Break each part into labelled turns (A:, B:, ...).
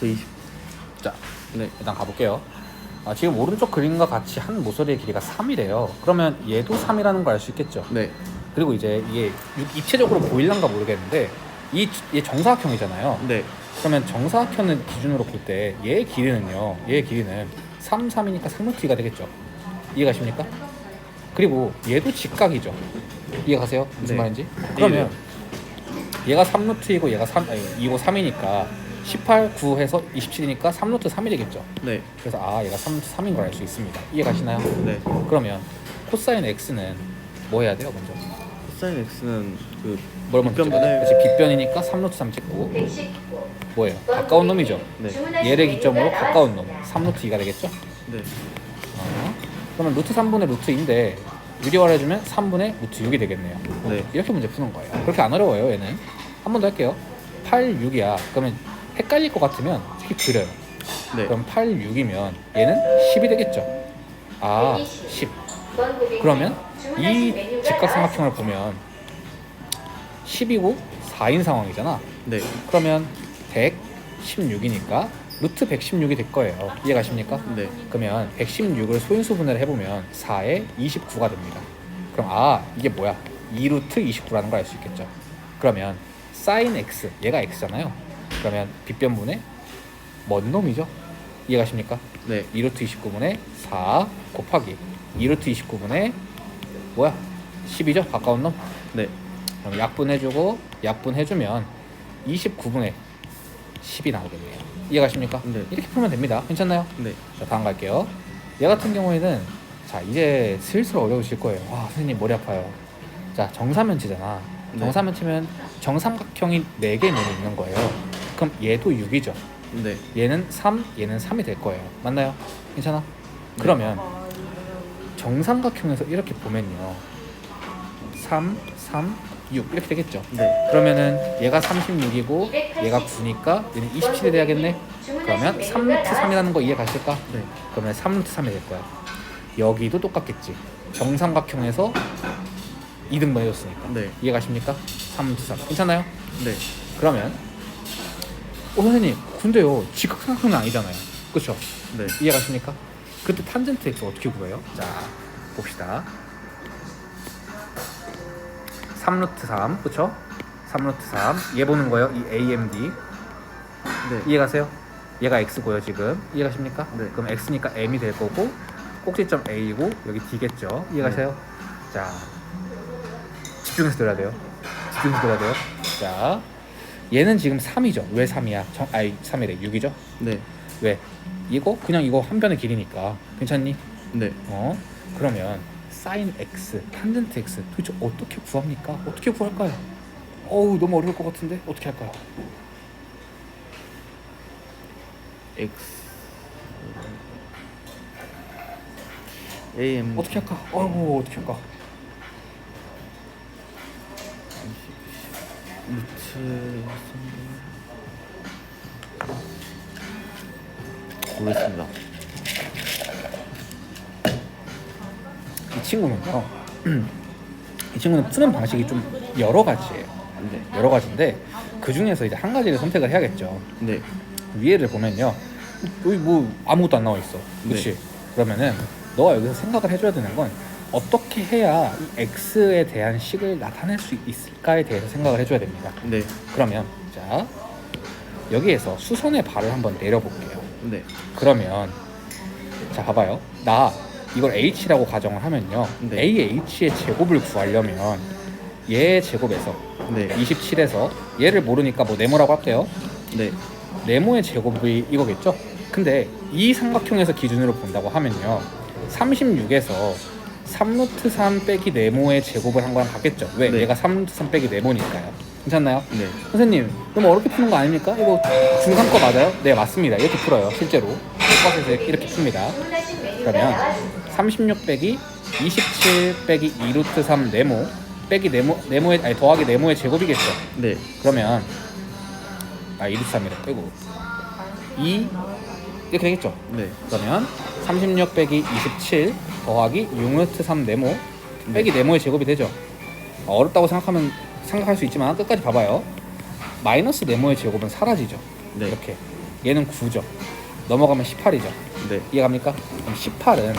A: 20.
B: 자,
A: 네.
B: 일단 가볼게요. 지금 오른쪽 그림과 같이 한 모서리의 길이가 3이래요. 그러면 얘도 3이라는 걸 알 수 있겠죠.
A: 네.
B: 그리고 이제 이게 입체적으로 보일란가 모르겠는데 얘 정사각형이잖아요.
A: 네.
B: 그러면 정사각형을 기준으로 볼 때 얘의 길이는요. 얘의 길이는 3, 3이니까 3루트가 되겠죠. 이해가십니까? 그리고 얘도 직각이죠. 이해가세요? 무슨
A: 네.
B: 말인지? 그러면 얘가 3루트이고 얘가 2고 3이니까 18, 9 해서 27이니까 3루트 3이 되겠죠.
A: 네.
B: 그래서 얘가 3루트 3인 걸 알 수 있습니다. 이해가시나요?
A: 네.
B: 그러면 코사인 x는 뭐 해야 돼요 먼저?
A: 코사인 x는 그
B: 뭘 먼저 찍어야 돼? 그렇지, 빗변이니까 3루트 3 찍고 뭐예요? 가까운 놈이죠.
A: 네.
B: 얘를 기점으로 가까운 놈 3루트 2가 되겠죠?
A: 네.
B: 그러면 루트 3분의 루트 2인데 유리화를 해주면 3분의 루트 6이 되겠네요.
A: 네.
B: 이렇게 문제 푸는 거예요. 그렇게 안 어려워요. 얘는 한 번 더 할게요. 8, 6이야. 그러면 헷갈릴 것 같으면 이렇게 그려요.
A: 네.
B: 그럼 8, 6이면 얘는 10이 되겠죠. 10. 그러면 이 직각삼각형을 보면 10이고 4인 상황이잖아.
A: 네.
B: 그러면 116이니까 루트 116이 될 거예요. 이해가십니까?
A: 네.
B: 그러면 116을 소인수분해를 해보면 4에 29가 됩니다. 그럼 이게 뭐야? 2루트 29라는 걸 알 수 있겠죠. 그러면 sin x, 얘가 x잖아요. 그러면 빗변분의 뭔 놈이죠? 이해가십니까?
A: 네.
B: 2루트 29분의 4 곱하기 2루트 29분의 뭐야? 10이죠? 가까운 놈?
A: 네.
B: 그럼 약분해주면 29분의 10이 나오겠네요. 이해가십니까?
A: 네.
B: 이렇게 풀면 됩니다. 괜찮나요?
A: 네.
B: 자, 다음 갈게요. 얘 같은 경우에는 자, 이제 슬슬 어려우실 거예요. 선생님 머리 아파요. 자, 정사면체잖아.
A: 네.
B: 정사면체면 정삼각형이 4개는 있는 거예요. 그럼 얘도 6이죠.
A: 네.
B: 얘는 3, 얘는 3이 될 거예요. 맞나요? 괜찮아? 그러면 정삼각형에서 이렇게 보면요. 3, 3, 6 이렇게 되겠죠.
A: 네.
B: 그러면은 얘가 36이고 얘가 9니까 얘는 27이 돼야겠네. 그러면 3루트 3이라는 거 이해 가실까?
A: 네.
B: 그러면 3루트 3이 될 거야. 여기도 똑같겠지. 정삼각형에서 2등분 해줬으니까.
A: 네.
B: 이해 가십니까? 3루트 3. 괜찮아요?
A: 네.
B: 그러면 선생님 근데요 직각삼각형은 아니잖아요. 그렇죠?
A: 네.
B: 이해 가십니까? 그때 탄젠트 x 어떻게 구해요? 자 봅시다. 3루트 3 그쵸? 3루트 3 얘 보는 거예요. 이 AMD
A: 네.
B: 이해가세요? 얘가 x고요 지금. 이해가십니까?
A: 네.
B: 그럼 x니까 m이 될 거고 꼭지점 a고 여기 d겠죠. 이해가세요?
A: 네.
B: 자 집중해서 들어야 돼요. 자 얘는 지금 3이죠. 왜 3이야? 3이래 6이죠?
A: 네.
B: 왜? 이거 한 변의 길이니까 괜찮니?
A: 네.
B: 그러면 sin x, 탄젠트 x 도대체 어떻게 구합니까? 어떻게 구할까요? 너무 어려울 것 같은데 어떻게 할까요?
A: x am
B: 어떻게 할까? 어떻게 할까?
A: 루트 모르겠습니다.
B: 이 친구는요. 이 친구는 푸는 방식이 좀 여러 가지예요.
A: 네.
B: 여러 가지인데 그 중에서 이제 한 가지를 선택을 해야겠죠.
A: 네.
B: 위에를 보면요. 여기 뭐 아무것도 안 나와 있어. 그렇지?
A: 네.
B: 그러면은 너가 여기서 생각을 해줘야 되는 건 어떻게 해야 이 x에 대한 식을 나타낼 수 있을까에 대해서 생각을 해줘야 됩니다.
A: 네.
B: 그러면 자 여기에서 수선의 발을 한번 내려볼게요.
A: 네.
B: 그러면 자 봐봐요. 나 이걸 h라고 가정을 하면요.
A: 네.
B: ah의 제곱을 구하려면 얘의 제곱에서
A: 네.
B: 27에서 얘를 모르니까 뭐 네모라고 할게요.
A: 네.
B: 네모의 제곱이 이거겠죠? 근데 이 삼각형에서 기준으로 본다고 하면요. 36에서 3루트 3 빼기 네모의 제곱을 한 거랑 같겠죠? 왜?
A: 네.
B: 얘가 3루트 3 빼기 네모니까요. 괜찮나요?
A: 네.
B: 선생님 너무 어렵게 푸는 거 아닙니까? 이거 중3 거 맞아요? 네 맞습니다. 이렇게 풀어요 실제로. 교과서에서 이렇게 풉니다. 그러면 36 빼기 27 빼기 2루트 3 네모 빼기 네모의 더하기 네모의 제곱이겠죠?
A: 네.
B: 그러면 2루트 3이래 빼고 2 이렇게 되겠죠?
A: 네.
B: 그러면 36 빼기 27 더하기 6루트 3 네모 빼기 네모의 제곱이 되죠? 어렵다고 생각할 수 있지만 끝까지 봐봐요. 마이너스 네모의 제곱은 사라지죠?
A: 네.
B: 이렇게 얘는 9죠. 넘어가면 18이죠.
A: 네.
B: 이해갑니까? 그럼 18은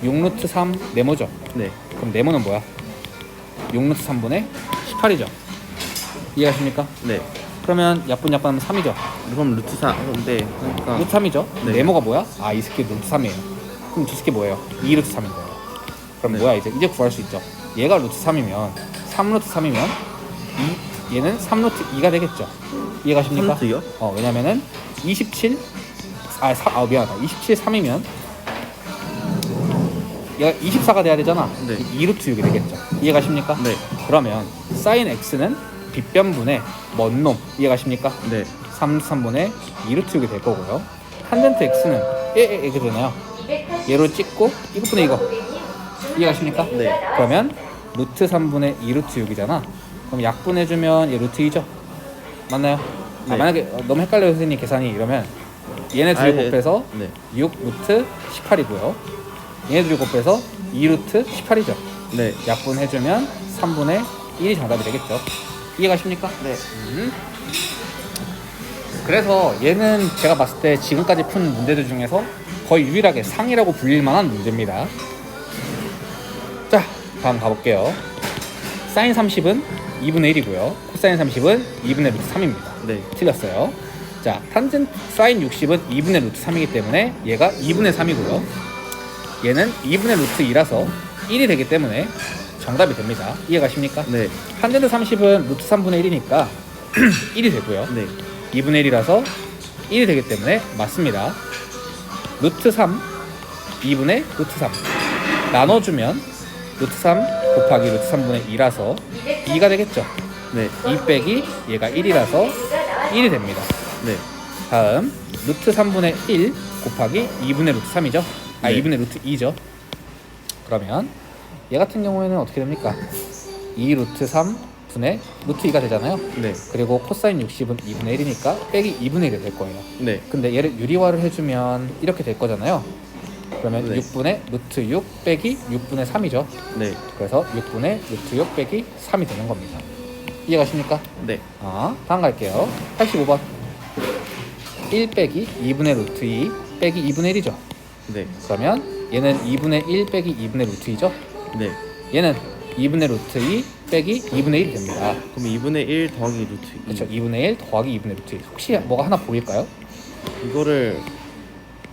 B: 6루트 3 네모죠.
A: 네.
B: 그럼 네모는 뭐야? 6루트 3분의 18이죠. 이해하십니까?
A: 네.
B: 그러면 약분하면 3이죠.
A: 그럼 루트 4. 네. 그러니까
B: 루트 3이죠.
A: 네.
B: 네모가 뭐야? 아, 이 새끼 루트 3이에요. 그럼 저 새끼 뭐예요? 2루트 3인 거예요. 그럼
A: 네.
B: 뭐야? 이제 구할 수 있죠. 얘가 루트 3이면 3루트 3이면 얘는 3루트 2가 되겠죠. 이해가십니까?
A: 3루트요?
B: 왜냐면은 27 미안하다. 27 3이면 얘가 24가 돼야 되잖아.
A: 네.
B: 2루트 6이 되겠죠. 이해가십니까?
A: 네.
B: 그러면 사인 x는 빗변분의 먼 놈. 이해가십니까?
A: 네.
B: 3분의 2루트 6이 될 거고요. 탄젠트 x는 이렇게 되나요? 얘로 찍고 이것분의 이거. 이해가십니까?
A: 네.
B: 그러면 루트 3분의 2루트 6이잖아. 그럼 약분해주면 얘 루트 2죠. 맞나요?
A: 네.
B: 만약에 너무 헷갈려요 선생님 계산이. 이러면 얘네 둘이 곱해서
A: 네.
B: 6 루트 18이고요. 얘네 둘이 곱해서 2 루트 18이죠.
A: 네.
B: 약분해주면 3분의 1이 정답이 되겠죠. 이해가십니까?
A: 네.
B: 그래서 얘는 제가 봤을 때 지금까지 푼 문제들 중에서 거의 유일하게 상이라고 불릴 만한 문제입니다. 자, 다음 가볼게요. 사인 30은 2분의 1이고요. 코사인 30은 2분의 루트 3입니다.
A: 네.
B: 틀렸어요. 자, 탄젠트 사인 60은 2분의 루트 3이기 때문에 얘가 2분의 3이고요. 얘는 2분의 루트 2라서 1이 되기 때문에 정답이 됩니다. 이해가십니까?
A: 네.
B: 탄젠트 30은 루트 3분의 1이니까 1이 되고요.
A: 네.
B: 2분의 1이라서 1이 되기 때문에 맞습니다. 루트 3 2분의 루트 3 나눠주면 루트 3 곱하기 루트 3분의 2라서 2가 되겠죠.
A: 네.
B: 2 빼기 얘가 1이라서 1이 됩니다.
A: 네.
B: 다음 루트 3분의 1 곱하기 2분의 루트 3이죠.
A: 네.
B: 2분의 루트 2죠. 그러면 얘 같은 경우에는 어떻게 됩니까? 2 루트 3분의 루트 2가 되잖아요.
A: 네.
B: 그리고 코사인 60은 2분의 1이니까 빼기 2분의 1이 될 거예요.
A: 네.
B: 근데 얘를 유리화를 해주면 이렇게 될 거잖아요. 그러면
A: 네.
B: 6분의 루트 6 빼기 6분의 3이죠.
A: 네.
B: 그래서 6분의 루트 6 빼기 3이 되는 겁니다. 이해가십니까?
A: 네.
B: 다음 갈게요. 85번 1 빼기 2분의 루트 2 빼기 2분의 1이죠.
A: 네.
B: 그러면 얘는 2분의 1 빼기 2분의 루트 2죠.
A: 네.
B: 얘는 2분의 루트 2 빼기 2분의 1이 됩니다.
A: 그럼 2분의 1 더하기 루트 2.
B: 그렇죠. 2분의 1 더하기 2분의 루트 2. 혹시 뭐가 하나 보일까요?
A: 이거를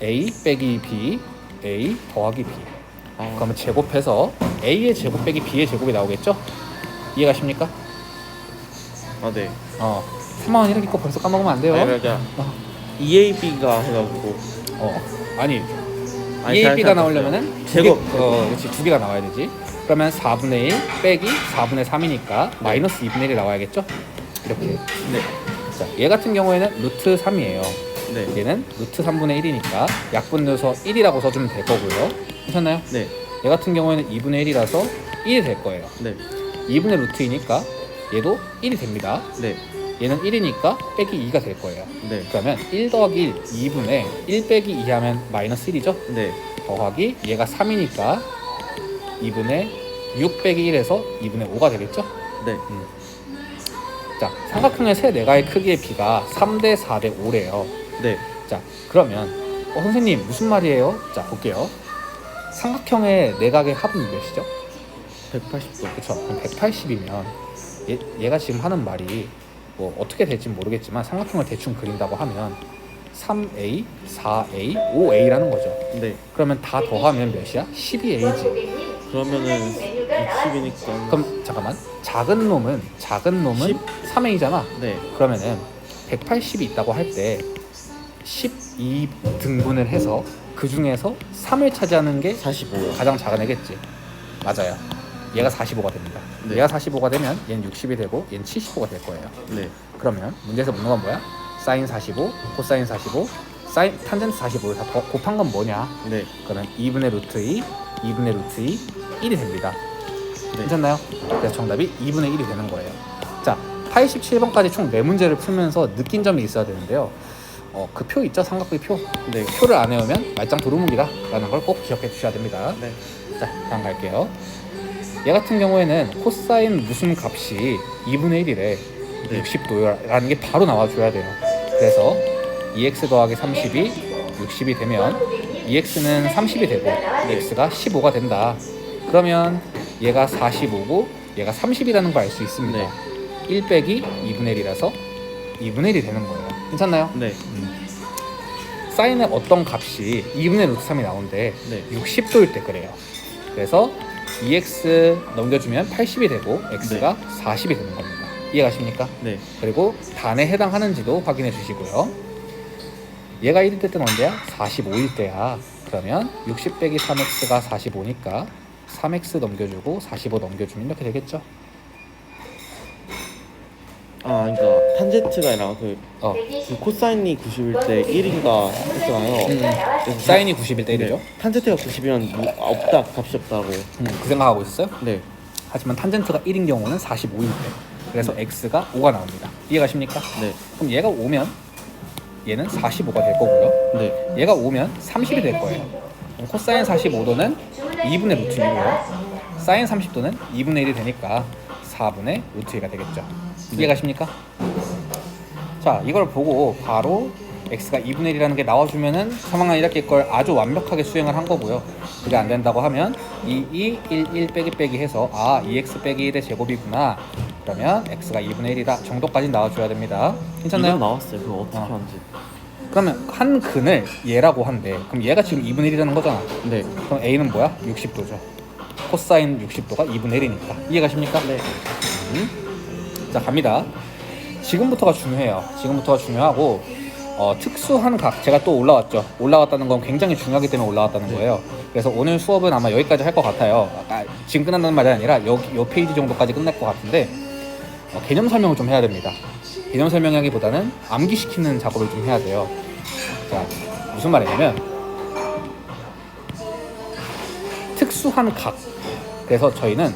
B: A 빼기 B, A 더하기 B.
A: 아,
B: 그러면 제곱해서 A의 제곱 빼기 B의 제곱이 나오겠죠? 이해가십니까?
A: 네.
B: 3만 원 이렇게 거 벌써 까먹으면 안 돼요.
A: 아니, 맞아.
B: 어.
A: EAB가 해가지고.
B: 아니
A: 아니,
B: EAB가
A: 잘
B: 나오려면은
A: 제곱.
B: 그렇지, 두 개가 나와야 되지. 그러면 4분의 1 빼기 4분의 3이니까 마이너스 2분의 1이 나와야겠죠? 이렇게.
A: 네.
B: 자, 얘 같은 경우에는 루트 3이에요.
A: 네.
B: 얘는 루트 3분의 1이니까 약분 넣어서 1이라고 써주면 될 거고요. 괜찮나요?
A: 네.
B: 얘 같은 경우에는 2분의 1이라서 1이 될 거예요.
A: 네.
B: 2분의 루트이니까 얘도 1이 됩니다.
A: 네.
B: 얘는 1이니까 빼기 2가 될 거예요.
A: 네.
B: 그러면 1 더하기 1, 2분의 1 빼기 2 하면 마이너스 1이죠?
A: 네.
B: 더하기 얘가 3이니까 2분의 6 빼기 1에서 2분의 5가 되겠죠?
A: 네.
B: 자, 삼각형의 세 내가의 크기의 비가 3대 4대 5래요.
A: 네.
B: 자, 그러면 선생님 무슨 말이에요? 자, 볼게요. 삼각형의 내각의 합은 몇이죠?
A: 180도.
B: 그쵸? 그럼 180이면 얘가 지금 하는 말이 뭐 어떻게 될지 모르겠지만 삼각형을 대충 그린다고 하면 3a, 4a, 5a라는 거죠.
A: 네.
B: 그러면 다 더하면 몇이야? 12a지.
A: 그러면은 60이니까.
B: 그럼 잠깐만. 작은 놈은
A: 10?
B: 3a잖아.
A: 네.
B: 그러면은 180이 있다고 할 때 12등분을 해서 그 중에서 3을 차지하는 게
A: 45요.
B: 가장 작은 애겠지. 맞아요. 얘가 45가 됩니다.
A: 네.
B: 얘가 45가 되면 얘는 60이 되고 얘는 75가 될 거예요.
A: 네.
B: 그러면 문제에서 묻는 건 뭐야? 사인 45, 코사인 45, 사인 탄젠트 45를 다 곱한 건 뭐냐?
A: 네.
B: 그러면 2분의 루트 2, 2분의 루트 2, 1이 됩니다.
A: 네.
B: 괜찮나요? 그래서 정답이 2분의 1이 되는 거예요. 자, 87번까지 총 4문제를 풀면서 느낀 점이 있어야 되는데요. 그 표 있죠? 삼각형의 표.
A: 네.
B: 표를 안 외우면 말짱 도루묵이다 라는 걸 꼭 기억해 주셔야 됩니다.
A: 네.
B: 자, 다음 갈게요. 얘 같은 경우에는 코사인 무슨 값이 2분의 1이래.
A: 네.
B: 60도라는 게 바로 나와줘야 돼요. 그래서 2x 더하기 30이 60이 되면 2x는 30이 되고 x가 15가 된다. 그러면 얘가 45고 얘가 30이라는 걸 알 수 있습니다.
A: 네.
B: 1 빼기 2분의 1이라서 2분의 1이 되는 거예요. 괜찮나요?
A: 네.
B: 사인의 어떤 값이 2분의 루트 3이 나오는데
A: 네.
B: 60도일 때 그래요. 그래서 2x 넘겨주면 80이 되고 x가 40이 되는 겁니다. 이해가십니까?
A: 네.
B: 그리고 단에 해당하는지도 확인해 주시고요. 얘가 1일 때는 언제야? 45일 때야. 그러면 60 빼기 3x가 45니까 3x 넘겨주고 45 넘겨주면 이렇게 되겠죠?
A: 아, 그러니까 탄젠트가 아니라 그
B: 어.
A: 코사인이 90일 때 1인가 했잖아요. 그래서
B: 사인이 90일 때 1이죠?
A: 네. 탄젠트가 90이면 없다, 값이 없다고.
B: 그 생각하고 있었어요?
A: 네.
B: 하지만 탄젠트가 1인 경우는 45일 때. 그래서 x가 5가 나옵니다. 이해가십니까?
A: 네.
B: 그럼 얘가 5면 얘는 45가 될 거고요.
A: 네.
B: 얘가 5면 30이 될 거예요. 그럼 코사인 45도는 2분의 루트 2고요. 사인 30도는 2분의 1이 되니까 4분의 루트 2가 되겠죠. 이해가십니까? 자, 이걸 보고 바로 x가 2분의 1이라는 게 나와주면은 3학년 1학기 걸 아주 완벽하게 수행을 한 거고요. 그게 안 된다고 하면 2, 1 빼기 빼기 해서 2x 빼기 1의 제곱이구나. 그러면 x가 2분의 1이다 정도까지 나와줘야 됩니다. 괜찮나요?
A: 이거 나왔어요. 그거 어떻게 하는지.
B: 그러면 한 근을 얘라고 한대. 그럼 얘가 지금 2분의 1이라는 거잖아.
A: 네.
B: 그럼 a는 뭐야? 60도죠. 코사인 60도가 2분의 1이니까. 이해가십니까?
A: 네.
B: 자, 갑니다. 지금부터가 중요해요. 지금부터가 중요하고 특수한 각, 제가 또 올라왔다는 건 굉장히 중요하기 때문에 올라왔다는 거예요. 그래서 오늘 수업은 아마 여기까지 할 것 같아요. 지금 끝난다는 말이 아니라 요 페이지 정도까지 끝날 것 같은데 개념 설명을 좀 해야 됩니다. 개념 설명하기보다는 암기시키는 작업을 좀 해야 돼요. 자, 무슨 말이냐면 특수한 각. 그래서 저희는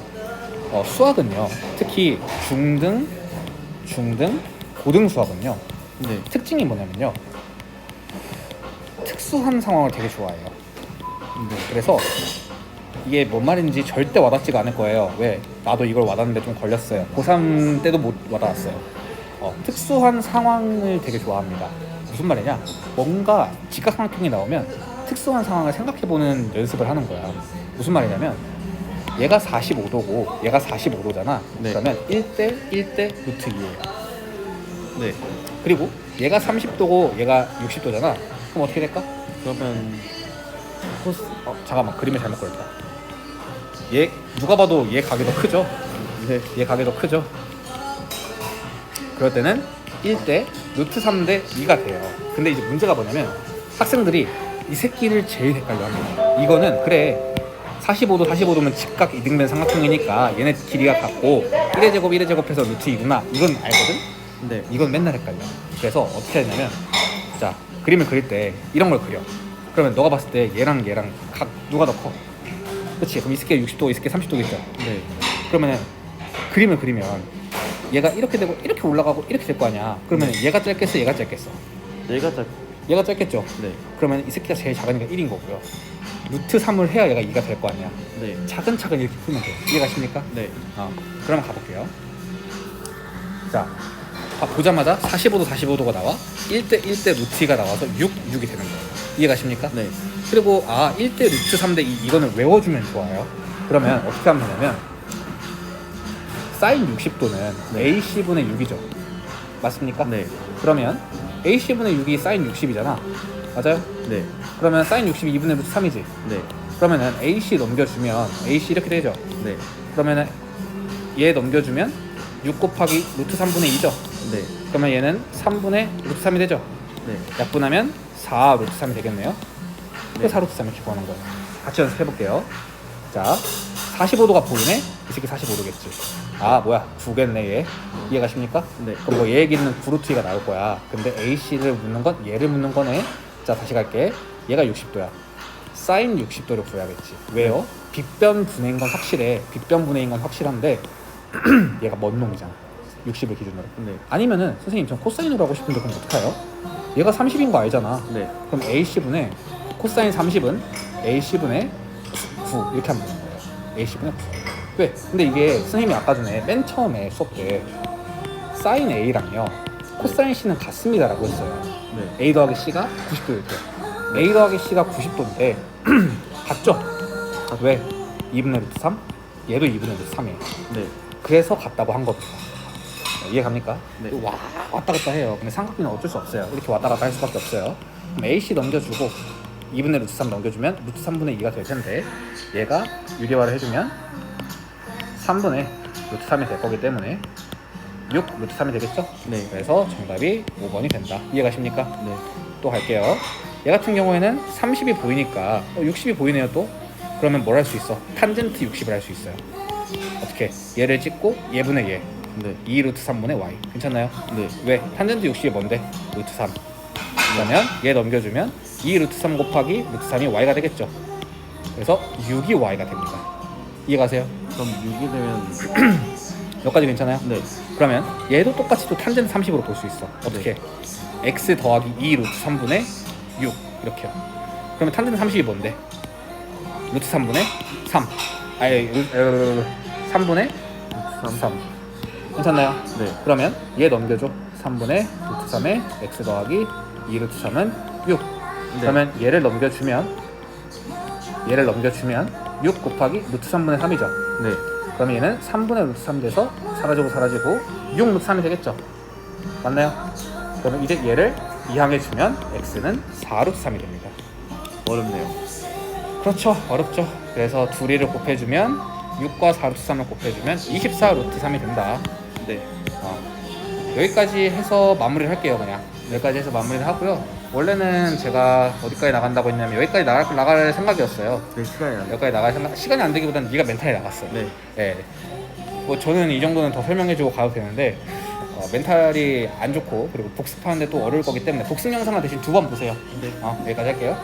B: 수학은요, 특히 중등, 고등 수학은요,
A: 네.
B: 특징이 뭐냐면요, 특수한 상황을 되게 좋아해요. 그래서 이게 뭔 말인지 절대 와닿지가 않을 거예요. 왜? 나도 이걸 와닿는데 좀 걸렸어요. 고3 때도 못 와닿았어요. 특수한 상황을 되게 좋아합니다. 무슨 말이냐? 뭔가 직각삼각형이 나오면 특수한 상황을 생각해보는 연습을 하는 거야. 무슨 말이냐면 얘가 45도고 얘가 45도잖아.
A: 네.
B: 그러면 1대 루트 2예요.
A: 네.
B: 그리고 얘가 30도고 얘가 60도잖아. 그럼 어떻게 될까?
A: 그러면 코스
B: 잠깐만, 그림을 잘못 그렸다. 얘 누가 봐도 얘 각이 더 크죠?
A: 네.
B: 얘 각이 더 크죠? 그럴 때는 1대 루트 3대 2가 돼요. 근데 이제 문제가 뭐냐면 학생들이 이 새끼를 제일 헷갈려 합니다. 이거는 그래, 45도면 직각 이등변 삼각형이니까 얘네 길이가 같고 1의 제곱해서 루트 2구나, 이건 알거든?
A: 네.
B: 이건 맨날 헷갈려. 그래서 어떻게 하냐면, 자, 그림을 그릴 때 이런 걸 그려. 그러면 너가 봤을 때 얘랑 각 누가 더 커? 그렇지? 그럼 이 새끼가 60도, 이 새끼가 30도겠죠?
A: 네.
B: 그러면은 그림을 그리면 얘가 이렇게 되고 이렇게 올라가고 이렇게 될 거 아니야. 그러면 얘가 짧겠어, 얘가 짧겠어? 얘가 짧겠죠?
A: 네.
B: 그러면 이 새끼가 제일 작으니까 1인 거고요. 루트 3을 해야 얘가 2가 될 거 아니야.
A: 네.
B: 차근차근 이렇게 풀면 돼요. 이해가십니까?
A: 네.
B: 그러면 가볼게요. 자, 보자마자 45도가 나와. 1대 루트 2가 나와서 6이 되는 거예요. 이해가십니까?
A: 네.
B: 그리고 1대 루트 3대 2 이거는 외워주면 좋아요. 그러면 어떻게 하면 되냐면 사인 60도는 AC분의 6이죠. 맞습니까?
A: 네.
B: 그러면 AC분의 6이 사인 60이잖아. 맞아요?
A: 네.
B: 그러면 사인 60이 2분의 루트 3이지.
A: 네.
B: 그러면은 AC 넘겨주면 AC 이렇게 되죠.
A: 네.
B: 그러면은 얘 넘겨주면 6 곱하기 루트 3분의 2죠.
A: 네.
B: 그러면 얘는 3분의 루트 3이 되죠.
A: 네.
B: 약분하면 4 루트 3이 되겠네요.
A: 네.
B: 그 4 루트 3을 기구하는 거예요. 같이 연습해볼게요. 자, 45도가 보이네? 이 새끼 45도겠지. 뭐야, 9겠네 얘. 이해가십니까?
A: 네.
B: 그럼 뭐 얘 얘기는 9루트 2가 나올 거야. 근데 AC를 묻는 건 얘를 묻는 거네. 자, 다시 갈게. 얘가 60도야. 사인 60도를 구해야겠지. 왜요? 빗변 분해인 건 확실해. 빗변 분해인 건 확실한데 얘가 먼 놈이잖아. 60을 기준으로.
A: 네.
B: 아니면은 선생님 전 코사인으로 하고 싶은데 그럼 어떡해요? 얘가 30인 거 알잖아.
A: 네.
B: 그럼 AC분의 코사인 30은 AC분의 9 이렇게 하면 되는 거예요. AC분의 9. 왜? 근데 이게 선생님이 아까 전에 맨 처음에 수업 때 사인 A랑요 코사인 C는 같습니다 라고 했어요.
A: 네.
B: A 더하기 C가 90도였죠. A 더하기 C가 90도인데 같죠? 왜? 2분의 루트 3? 얘도 2분의 루트 3이에요.
A: 네.
B: 그래서 같다고 한 겁니다. 이해 갑니까?
A: 네.
B: 왔다 갔다 해요. 근데 삼각비는 어쩔 수 없어요. 이렇게 왔다 갔다 할 수밖에 없어요. 그럼 AC 넘겨주고 2분의 루트 3 넘겨주면 루트 3분의 2가 될 텐데 얘가 유리화를 해주면 3분의 루트 3이 될 거기 때문에 6 루트 3이 되겠죠?
A: 네.
B: 그래서 정답이 5번이 된다. 이해가십니까?
A: 네.
B: 또 갈게요. 얘 같은 경우에는 30이 보이니까 60이 보이네요 또. 그러면 뭘 할 수 있어? 탄젠트 60을 할 수 있어요. 어떻게? 얘를 찍고 얘분의 얘
A: 네.
B: 2 루트 3분의 y 괜찮나요?
A: 네.
B: 왜? 탄젠트 60이 뭔데? 루트 3. 그러면 얘 넘겨주면 2 루트 3 곱하기 루트 3이 y가 되겠죠. 그래서 6이 y가 됩니다. 이해가세요?
A: 그럼 6이 되면
B: 여기까지 괜찮아요?
A: 네.
B: 그러면 얘도 똑같이 또 탄젠트 30으로 볼 수 있어. 어떻게? x 더하기 2 루트 3분의 6 이렇게요. 그러면 탄젠트 30이 뭔데? 루트 3분의 3. 아니 3분의 루트 3. 괜찮나요?
A: 네.
B: 그러면 얘 넘겨줘. 3분의 루트 3의 x 더하기 2 루트 3은 6.
A: 네.
B: 그러면 얘를 넘겨주면 6 곱하기 루트 3분의 3이죠.
A: 네.
B: 그러면 얘는 3분의 루트 3 돼서 사라지고 6 루트 3이 되겠죠. 맞나요? 그러면 이제 얘를 이항해주면 x는 4 루트 3이 됩니다.
A: 어렵네요.
B: 그렇죠. 어렵죠. 그래서 둘이를 곱해주면 6과 4 루트 3을 곱해주면 24 루트 3이 된다.
A: 네.
B: 여기까지 해서 마무리를 할게요. 그냥 여기까지 해서 마무리를 하고요. 원래는 제가 어디까지 나간다고 했냐면 여기까지 나갈 생각이었어요.
A: 네, 시간이 안 돼.
B: 여기까지 나갈 생각, 시간이 안 되기보다는 네가 멘탈이 나갔어요.
A: 네.
B: 네. 뭐 저는 이 정도는 더 설명해주고 가도 되는데 멘탈이 안 좋고 그리고 복습하는데 또 어려울 거기 때문에 복습 영상을 대신 2번 보세요.
A: 네.
B: 여기까지 할게요.